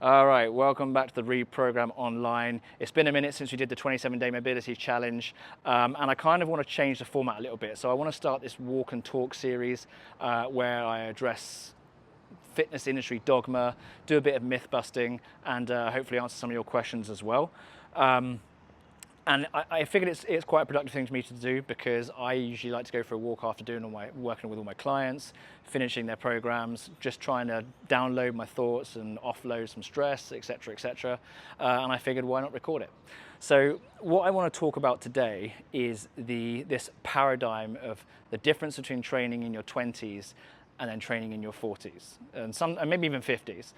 All right, welcome back to the Reprogram Online. It's been a minute since we did the 27-day mobility challenge, and I kind of want to change the format a little bit. So I want to start this walk and talk series where I address fitness industry dogma, do a bit of myth busting, and hopefully answer some of your questions as well. And I figured it's quite a productive thing for me to do because I usually like to go for a walk after working with all my clients, finishing their programs, just trying to download my thoughts and offload some stress, etc., etc. And I figured, why not record it? So what I want to talk about today is this paradigm of the difference between training in your 20s and then training in your 40s and maybe even 50s.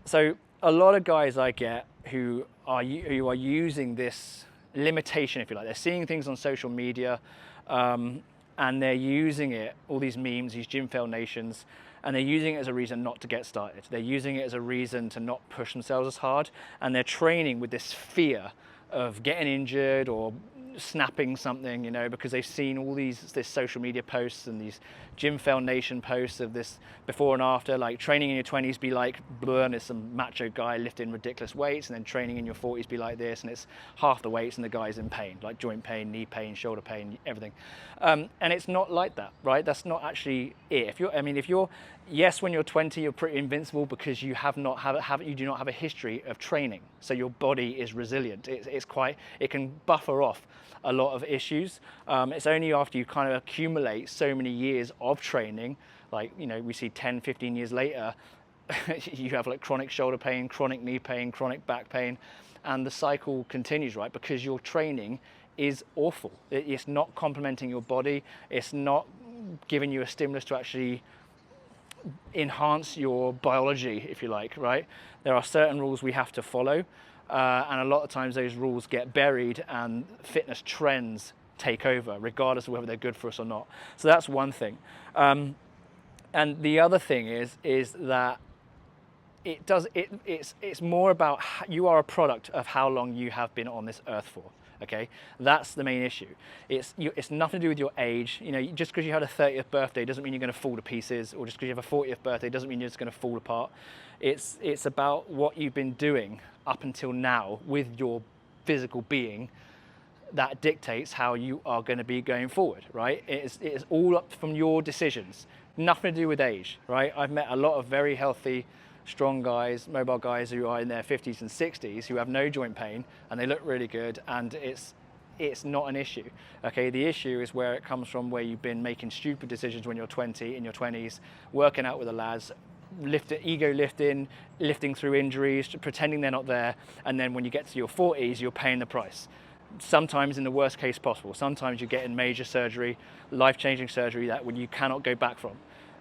So a lot of guys I get who are using this limitation, if you like, they're seeing things on social media and they're using it, all these memes, these gym fail nations, and they're using it as a reason not to get started. They're using it as a reason to not push themselves as hard, and they're training with this fear of getting injured or snapping something, you know, because they've seen all this social media posts and these gym fail nation posts of this before and after, like training in your 20s be like blur and it's some macho guy lifting ridiculous weights, and then training in your 40s be like this and it's half the weights and the guy's in pain, like joint pain, knee pain, shoulder pain, everything. And it's not like that, right? That's not actually it. Yes, when you're 20, you're pretty invincible because you do not have a history of training. So your body is resilient. It can buffer off a lot of issues. It's only after you kind of accumulate so many years of training, like, you know, we see 10, 15 years later, you have like chronic shoulder pain, chronic knee pain, chronic back pain, and the cycle continues, right? Because your training is awful. It's not complementing your body. It's not giving you a stimulus to actually enhance your biology, if you like, right? There are certain rules we have to follow, and a lot of times those rules get buried and fitness trends take over, regardless of whether they're good for us or not. So that's one thing. And the other thing is that it's more about you are a product of how long you have been on this earth for. Okay, that's the main issue. It's nothing to do with your age. You know, just because you had a 30th birthday doesn't mean you're going to fall to pieces, or just because you have a 40th birthday doesn't mean you're just going to fall apart. It's about what you've been doing up until now with your physical being that dictates how you are going to be going forward, right? It's all up from your decisions. Nothing to do with age, right? I've met a lot of very healthy, strong guys, mobile guys who are in their 50s and 60s who have no joint pain and they look really good, and it's not an issue. Okay, the issue is where it comes from, where you've been making stupid decisions when you're 20, in your 20s, working out with the lads, ego lifting through injuries, pretending they're not there, and then when you get to your 40s, you're paying the price. Sometimes in the worst case possible. Sometimes you're getting major surgery, life-changing surgery that when you cannot go back from,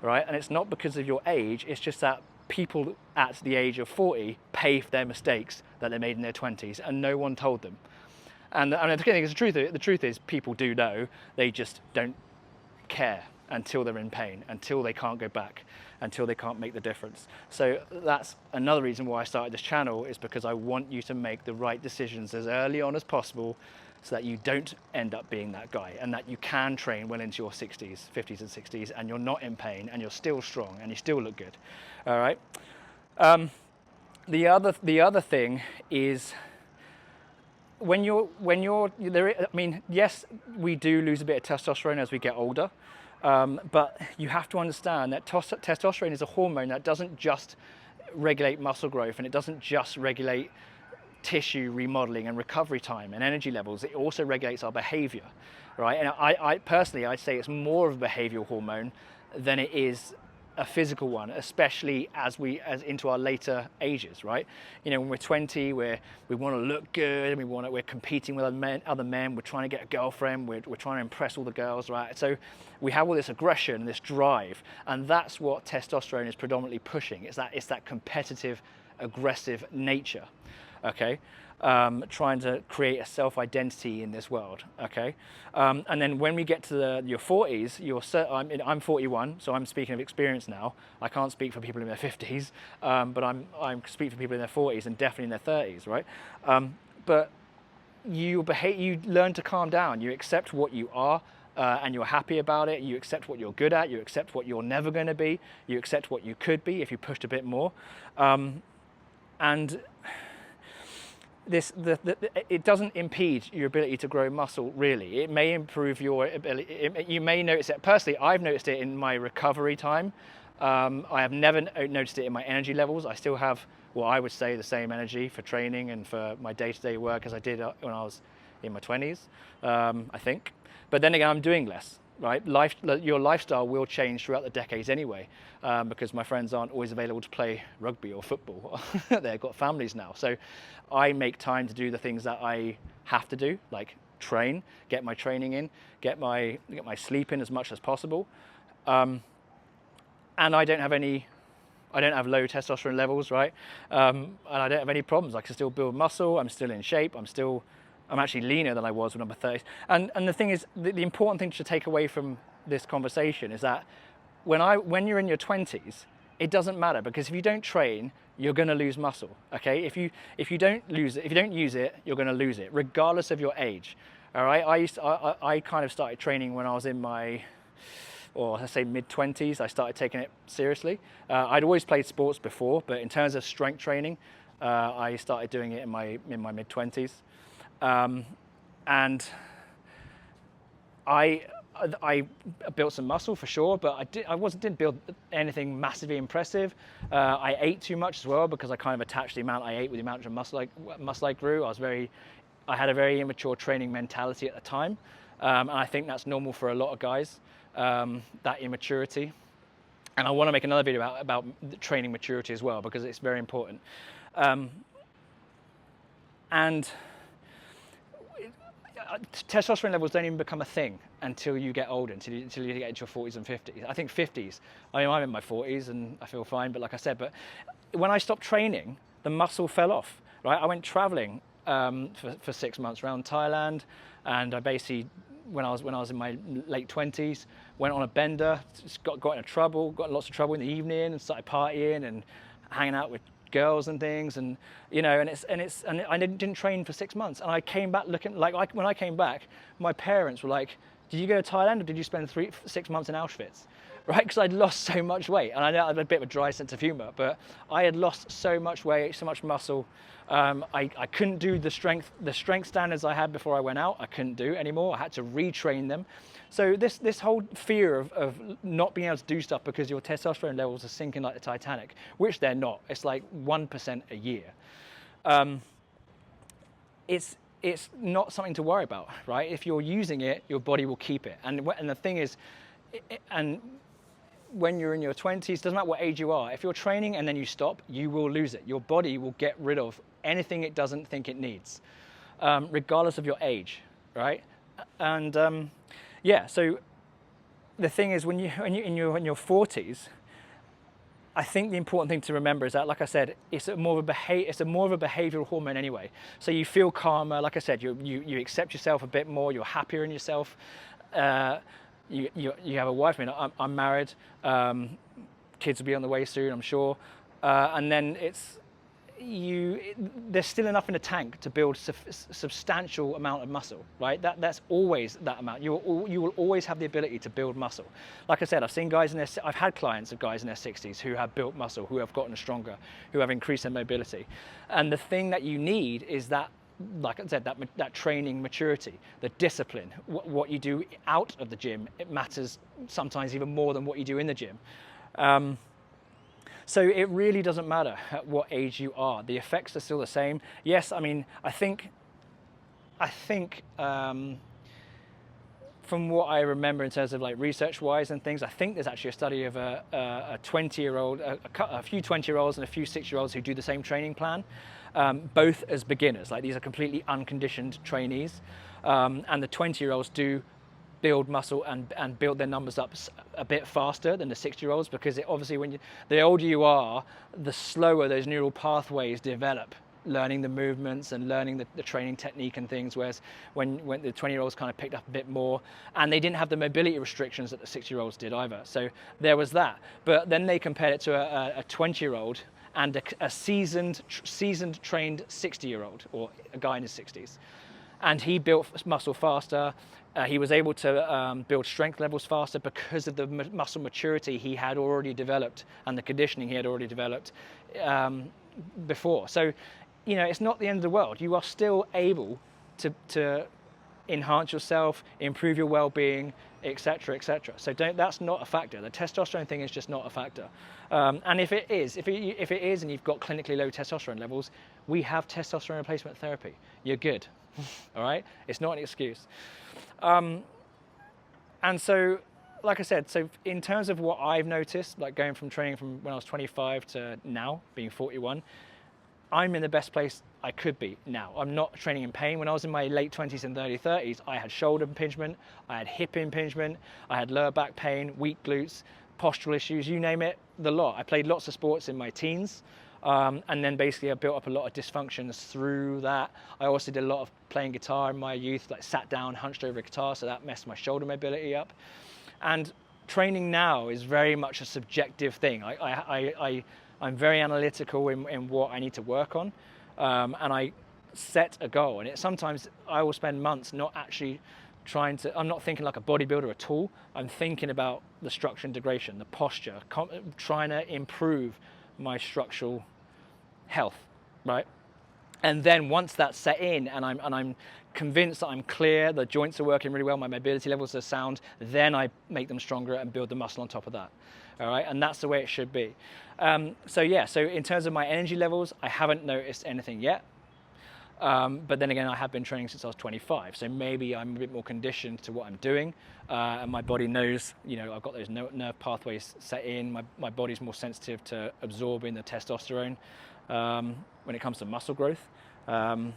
right? And it's not because of your age, it's just that people at the age of 40 pay for their mistakes that they made in their 20s and no one told them. And I mean, the truth is people do know, they just don't care until they're in pain, until they can't go back, until they can't make the difference. So that's another reason why I started this channel, is because I want you to make the right decisions as early on as possible so that you don't end up being that guy, and that you can train well into your 60s, 50s and 60s, and you're not in pain and you're still strong and you still look good. All right. The other thing is when you're there. I mean, yes, we do lose a bit of testosterone as we get older, but you have to understand that testosterone is a hormone that doesn't just regulate muscle growth, and it doesn't just regulate tissue remodeling and recovery time and energy levels. It also regulates our behavior, right? And I personally, I'd say it's more of a behavioral hormone than it is a physical one, especially as into our later ages, right? You know, when we're 20, we want to look good, and we're competing with other men, we're trying to get a girlfriend, we're trying to impress all the girls, right? So we have all this aggression, this drive, and that's what testosterone is predominantly pushing. It's that competitive, aggressive nature, okay? Trying to create a self-identity in this world, okay? And then when we get to your 40s, I'm 41, so I'm speaking of experience now. I can't speak for people in their 50s, but I'm speaking for people in their 40s and definitely in their 30s, right? But you learn to calm down. You accept what you are, and you're happy about it. You accept what you're good at. You accept what you're never going to be. You accept what you could be if you pushed a bit more. And it doesn't impede your ability to grow muscle, really. It may improve your ability. You may notice it. Personally, I've noticed it in my recovery time. I have never noticed it in my energy levels. I still have, well, I would say the same energy for training and for my day-to-day work as I did when I was in my 20s, I think. But then again, I'm doing less. Right, your lifestyle will change throughout the decades anyway, because my friends aren't always available to play rugby or football. They've got families now, so I make time to do the things that I have to do, like train, get my training in, get my sleep in as much as possible, and I don't have low testosterone levels, right? And I don't have any problems. I can still build muscle. I'm still in shape. I'm actually leaner than I was when I'm 30. And the thing is, the important thing to take away from this conversation is that when you're in your 20s, it doesn't matter, because if you don't train, you're going to lose muscle. Okay, if you don't use it, you're going to lose it, regardless of your age. All right, I kind of started training when I was in my, or let's say mid-20s. I started taking it seriously. I'd always played sports before, but in terms of strength training, I started doing it in my mid-20s. And I built some muscle for sure, but I didn't build anything massively impressive. I ate too much as well, because I kind of attached the amount I ate with the amount of muscle I grew. I had a very immature training mentality at the time, and I think that's normal for a lot of guys, that immaturity. And I want to make another video about training maturity as well, because it's very important. And testosterone levels don't even become a thing until you get older, until you get into your 40s and 50s. I think 50s. I mean, I'm in my 40s and I feel fine, but like I said, but when I stopped training, the muscle fell off, right? I went traveling for 6 months around Thailand, and I basically, when I was in my late 20s, went on a bender, got lots of trouble in the evening, and started partying and hanging out with girls and things, and and I didn't train for 6 months, and I came back looking like when I came back, my parents were like, "Did you go to Thailand, or did you spend 6 months in Auschwitz?" Right? Because I'd lost so much weight, and I know I had a bit of a dry sense of humor, but I had lost so much weight, so much muscle. I couldn't do the strength standards I had before I went out. I couldn't do anymore. I had to retrain them. So this whole fear of not being able to do stuff because your testosterone levels are sinking like the Titanic, which they're not. It's like 1% a year. It's not something to worry about, right? If you're using it, your body will keep it. And the thing is, when you're in your 20s, doesn't matter what age you are, if you're training and then you stop, you will lose it. Your body will get rid of anything it doesn't think it needs, regardless of your age, right? And yeah, so the thing is, when you're in your 40s, I think the important thing to remember is that, like I said, it's more of a behavioral hormone anyway. So you feel calmer. Like I said, you accept yourself a bit more. You're happier in yourself. You have a wife. I mean, I'm married. Kids will be on the way soon, I'm sure. And then there's still enough in the tank to build substantial amount of muscle, right? That's always that amount. You will always have the ability to build muscle. Like I said, I've had clients of guys in their 60s who have built muscle, who have gotten stronger, who have increased their mobility. And the thing that you need is that, like I said, that training maturity, the discipline. What you do out of the gym, it matters sometimes even more than what you do in the gym. So it really doesn't matter at what age you are. The effects are still the same. Yes, I mean, I think from what I remember in terms of like research-wise and things, I think there's actually a study of a 20-year-old, a few 20-year-olds and a few 6-year-olds who do the same training plan, both as beginners. Like, these are completely unconditioned trainees, and the 20-year-olds do build muscle and build their numbers up a bit faster than the 60-year-olds, because obviously the older you are, the slower those neural pathways develop, learning the movements and learning the training technique and things, whereas when the 20-year-olds kind of picked up a bit more, and they didn't have the mobility restrictions that the 60-year-olds did either. So there was that. But then they compared it to a 20-year-old and a seasoned trained 60-year-old, or a guy in his 60s. And he built muscle faster. He was able to build strength levels faster because of the muscle maturity he had already developed and the conditioning he had already developed before. So, you know, it's not the end of the world. You are still able to enhance yourself, improve your well-being, etc., etc. So that's not a factor. The testosterone thing is just not a factor. And if it is, and you've got clinically low testosterone levels, we have testosterone replacement therapy. You're good. All right? It's not an excuse. And so, like I said, so in terms of what I've noticed, like going from training from when I was 25 to now, being 41, I'm in the best place I could be now. I'm not training in pain. When I was in my late 20s and early 30s, I had shoulder impingement, I had hip impingement, I had lower back pain, weak glutes, postural issues, you name it, the lot. I played lots of sports in my teens. And then basically I built up a lot of dysfunctions through that. I also did a lot of playing guitar in my youth, like sat down, hunched over a guitar, so that messed my shoulder mobility up. And training now is very much a subjective thing. I'm very analytical in what I need to work on, and I set a goal. And sometimes I will spend months not actually I'm not thinking like a bodybuilder at all. I'm thinking about the structure integration, the posture, trying to improve my structural health, right? And then once that's set in and I'm convinced that I'm clear, the joints are working really well, my mobility levels are sound, then I make them stronger and build the muscle on top of that. All right, and that's the way it should be. So in terms of my energy levels, I haven't noticed anything yet. But then again, I have been training since I was 25, so maybe I'm a bit more conditioned to what I'm doing, and my body knows, you know, I've got those nerve pathways set in. My body's more sensitive to absorbing the testosterone when it comes to muscle growth. My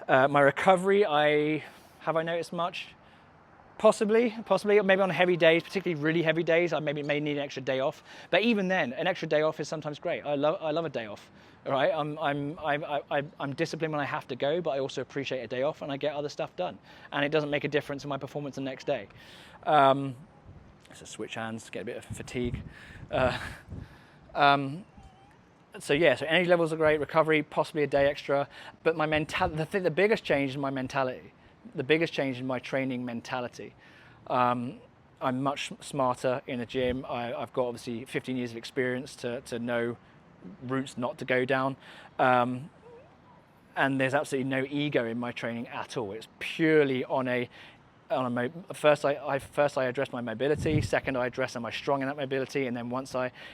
recovery, have I noticed much? Possibly, maybe on heavy days, particularly really heavy days, I may need an extra day off. But even then, an extra day off is sometimes great. I love a day off. All right, I'm disciplined when I have to go, but I also appreciate a day off, and I get other stuff done, and it doesn't make a difference in my performance the next day. So switch hands, get a bit of fatigue. So energy levels are great, recovery, possibly a day extra, but my the biggest change is my mentality. The biggest change in my training mentality. I'm much smarter in the gym. I've got obviously 15 years of experience to know routes not to go down. And there's absolutely no ego in my training at all. It's purely first I address my mobility, second I address am I strong in that mobility, and then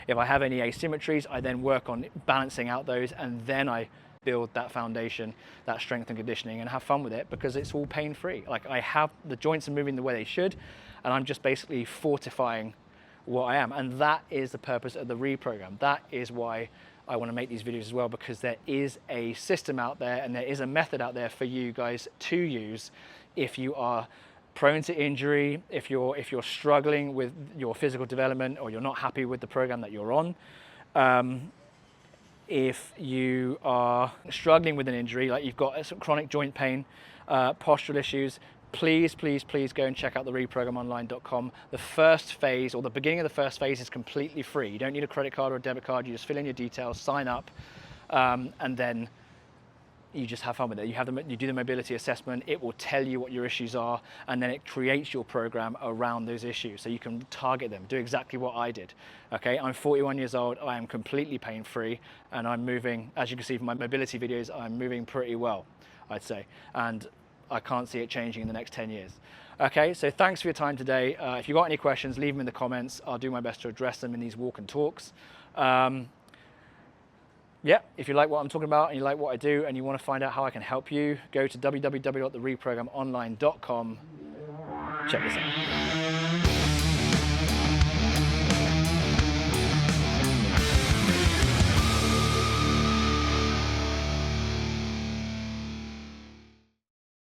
if I have any asymmetries, I then work on balancing out those, and then I build that foundation, that strength and conditioning, and have fun with it because it's all pain-free. Like the joints are moving the way they should, and I'm just basically fortifying what I am. And that is the purpose of the Reprogram. That is why I want to make these videos as well, because there is a system out there and there is a method out there for you guys to use if you are prone to injury, if you're struggling with your physical development, or you're not happy with the program that you're on. If you are struggling with an injury, like you've got some chronic joint pain, postural issues, please go and check out the reprogramonline.com. The first phase, or the beginning of the first phase, is completely free. You don't need a credit card or a debit card. You just fill in your details, sign up, and then you just have fun with it. You do the mobility assessment, it will tell you what your issues are, and then it creates your program around those issues so you can target them, do exactly what I did. Okay, I'm 41 years old, I am completely pain-free, and I'm moving, as you can see from my mobility videos, I'm moving pretty well, I'd say, and I can't see it changing in the next 10 years. Okay, so thanks for your time today. If you've got any questions, leave them in the comments. I'll do my best to address them in these walk and talks. Yeah, if you like what I'm talking about and you like what I do and you want to find out how I can help you, go to www.thereprogramonline.com. Check this out.